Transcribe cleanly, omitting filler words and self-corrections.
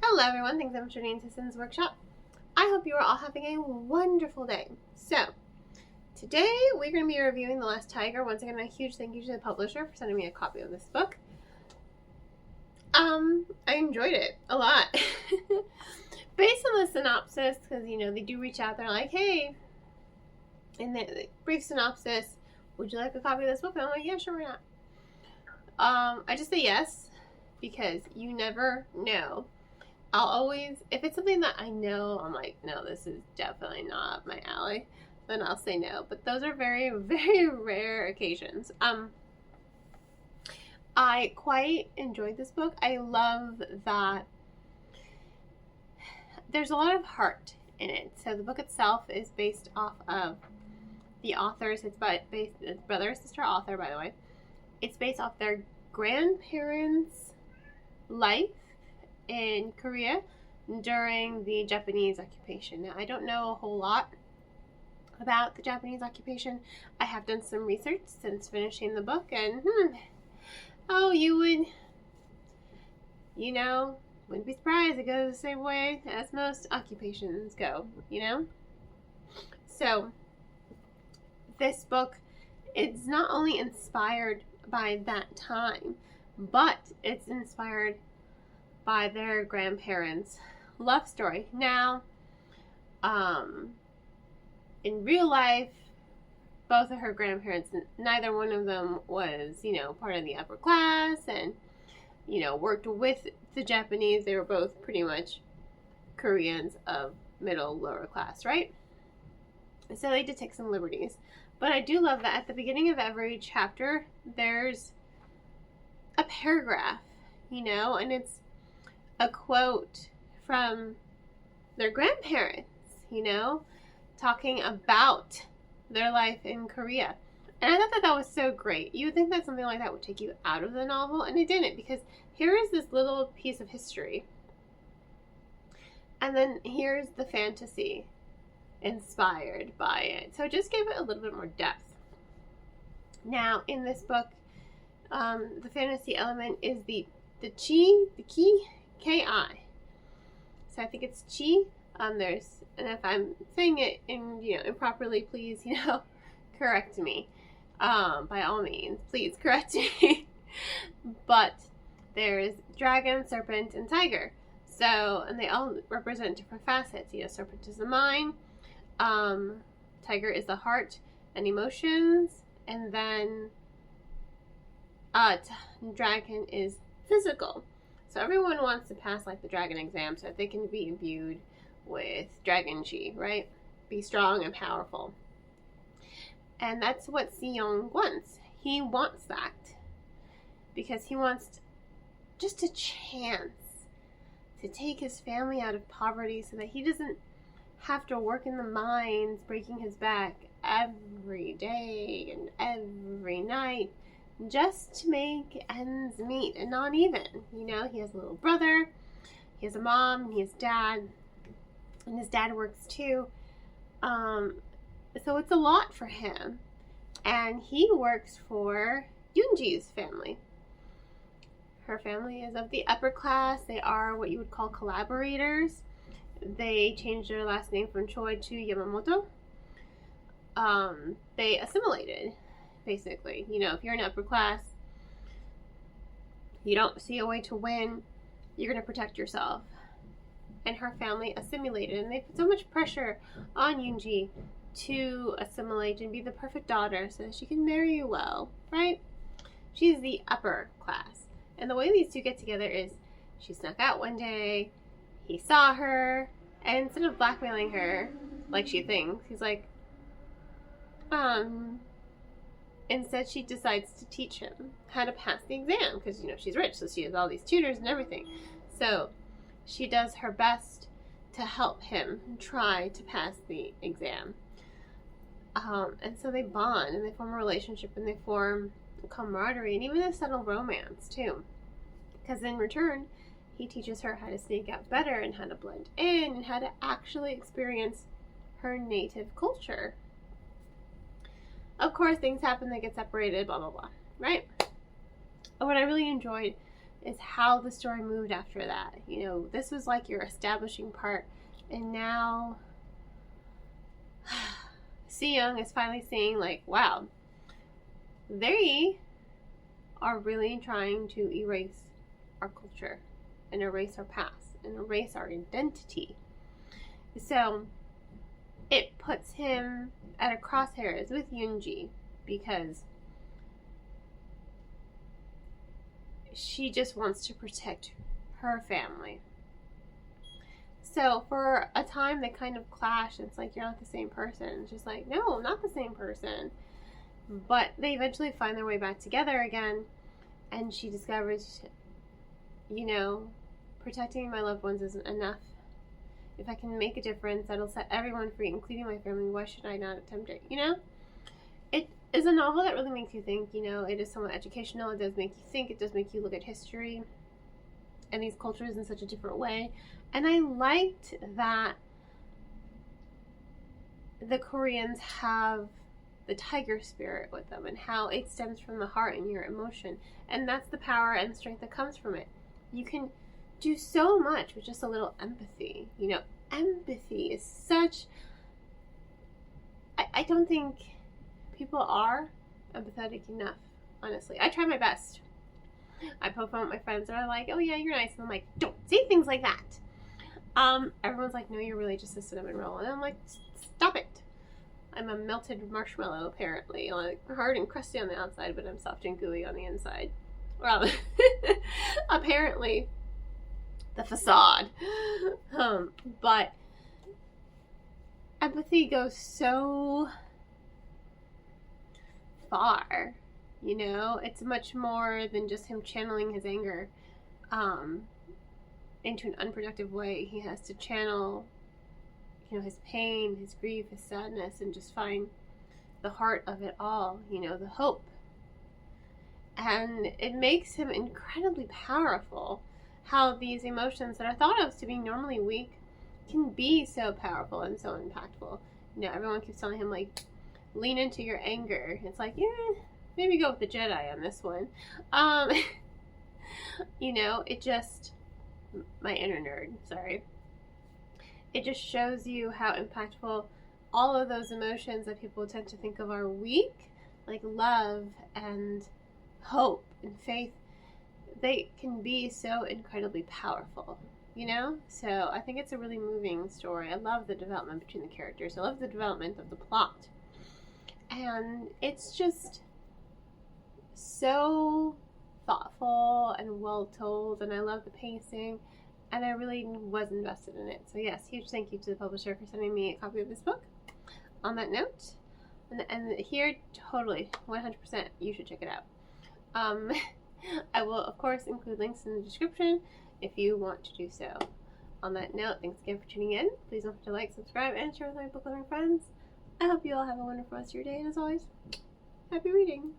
Hello everyone, thanks so much for joining Sisson's Workshop. I hope you are all having a wonderful day. So, today we're going to be reviewing The Last Tiger. Once again, a huge thank you to the publisher for sending me a copy of this book. I enjoyed it a lot. Based on the synopsis, because they do reach out, they're like, hey, in the brief synopsis, would you like a copy of this book? And I'm like, yeah, sure, why not? I just say yes, because you never know. I'll always, if it's something that I know, I'm like, no, this is definitely not up my alley, then I'll say no. But those are very, very rare occasions. I quite enjoyed this book. I love that there's a lot of heart in it. So the book itself is based off of the authors. It's brother and sister author, by the way. It's based off their grandparents' life in Korea during the Japanese occupation. Now, I don't know a whole lot about the Japanese occupation. I have done some research since finishing the book, and you wouldn't be surprised it goes the same way as most occupations go, So, this book is not only inspired by that time, but it's inspired by their grandparents' love story. Now, in real life, both of her grandparents, neither one of them was, part of the upper class and, worked with the Japanese. They were both pretty much Koreans of middle, lower class, right? So they did take some liberties. But I do love that at the beginning of every chapter, there's a paragraph, and it's a quote from their grandparents, talking about their life in Korea. And I thought that was so great. You would think that something like that would take you out of the novel, and it didn't, because here is this little piece of history. And then here's the fantasy inspired by it. So it just gave it a little bit more depth. Now, in this book, the fantasy element is the key, K-I. So I think it's chi. And if I'm saying it improperly, please, correct me. By all means, please correct me. But there's dragon, serpent, and tiger. So, and they all represent different facets. Serpent is the mind, tiger is the heart and emotions, and then dragon is physical. So everyone wants to pass the dragon exam so that they can be imbued with dragon chi, right? Be strong and powerful. And that's what Seong wants. He wants that because he wants just a chance to take his family out of poverty so that he doesn't have to work in the mines, breaking his back every day and every night just to make ends meet, and not even. He has a little brother, he has a mom, and he has dad, and his dad works too. So it's a lot for him. And he works for Yoonji's family. Her family is of the upper class. They are what you would call collaborators. They changed their last name from Choi to Yamamoto. They assimilated, basically. If you're in upper class, you don't see a way to win, you're going to protect yourself. And her family assimilated, and they put so much pressure on Yoonji to assimilate and be the perfect daughter so that she can marry you well, right? She's the upper class. And the way these two get together is she snuck out one day, he saw her, and instead of blackmailing her like she thinks, he's like, instead she decides to teach him how to pass the exam because, she's rich, so she has all these tutors and everything. So she does her best to help him try to pass the exam. And so they bond, and they form a relationship, and they form camaraderie, and even a subtle romance, too. Because in return, he teaches her how to sneak out better, and how to blend in, and how to actually experience her native culture. Of course, things happen, they get separated, blah, blah, blah, right? What I really enjoyed is how the story moved after that. You know, this was like your establishing part, and now Seo-young is finally seeing, like, wow, they are really trying to erase our culture and erase our past and erase our identity. So it puts him at a crosshairs with Yoonji because she just wants to protect her family. So for a time they kind of clash. It's like, you're not the same person. She's like, no, I'm not the same person. But they eventually find their way back together again, and she discovers, you know, protecting my loved ones isn't enough. If I can make a difference that'll set everyone free, including my family, why should I not attempt it, you know? It is a novel that really makes you think, you know. It is somewhat educational. It does make you think. It does make you look at history and these cultures in such a different way. And I liked that the Koreans have the tiger spirit with them and how it stems from the heart and your emotion. And that's the power and strength that comes from it. You can do so much with just a little empathy. You know, empathy is such... I don't think people are empathetic enough, honestly. I try my best. I poke fun at my friends and I'm like, oh yeah, you're nice. And I'm like, don't say things like that. Everyone's like, no, you're really just a cinnamon roll. And I'm like, stop it. I'm a melted marshmallow, apparently. Like, hard and crusty on the outside, but I'm soft and gooey on the inside. Well, apparently, the facade. But empathy goes so far, you know? It's much more than just him channeling his anger into an unproductive way. He has to channel, you know, his pain, his grief, his sadness, and just find the heart of it all, you know, the hope. And it makes him incredibly powerful, how these emotions that are thought of to be normally weak can be so powerful and so impactful. You know, everyone keeps telling him, like, lean into your anger. It's like, yeah, maybe go with the Jedi on this one. You know, it just... my inner nerd, sorry. It just shows you how impactful all of those emotions that people tend to think of are weak, like love and hope and faith, they can be so incredibly powerful, you know? So I think it's a really moving story. I love the development between the characters. I love the development of the plot. And it's just so thoughtful and well told, and I love the pacing, and I really was invested in it. So yes, huge thank you to the publisher for sending me a copy of this book. On that note, and here, totally, 100%, you should check it out. I will, of course, include links in the description if you want to do so. On that note, thanks again for tuning in. Please don't forget to like, subscribe, and share with my book loving friends. I hope you all have a wonderful rest of your day, and as always, happy reading!